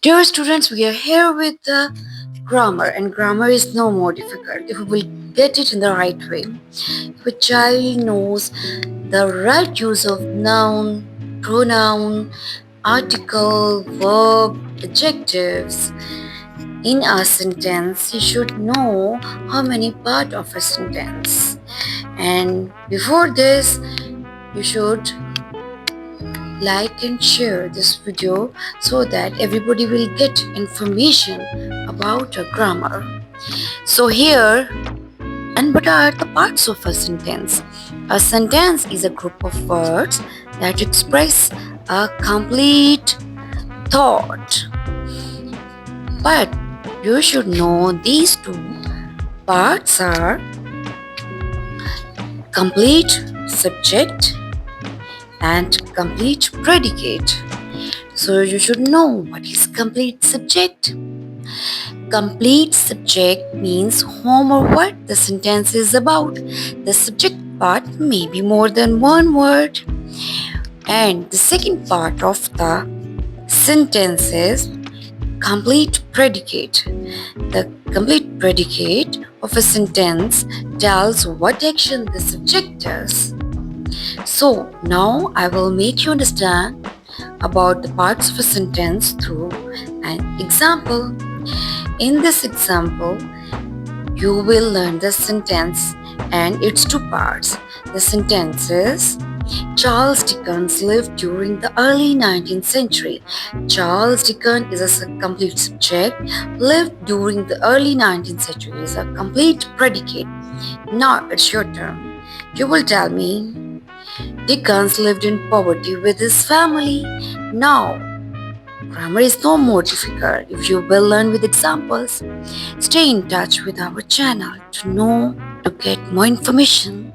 Dear students, we are here with the grammar, and grammar is no more difficult if we will get it in the right way. If a child knows the right use of noun, pronoun, article, verb, adjectives in a sentence, he should know how many parts of a sentence. And before this, you should like and share this video so that everybody will get information about a grammar. So here, and what are the parts of a sentence? A sentence is a group of words that express a complete thought. But you should know these two parts are complete subject and complete predicate. So you should know what is complete subject. Complete subject means whom or what the sentence is about. The subject part may be more than one word. And the second part of the sentence is complete predicate. The complete predicate of a sentence tells what action the subject does. So now I will make you understand about the parts of a sentence through an example. In this example, you will learn the sentence and its two parts. The sentence is Charles Dickens lived during the early 19th century. Charles Dickens is a complete subject. Lived during the early 19th century is a complete predicate. Now it's your turn. You will tell me Dickens lived in poverty with his family. Now, grammar is no more difficult if you will learn with examples. Stay in touch with our channel to know to get more information.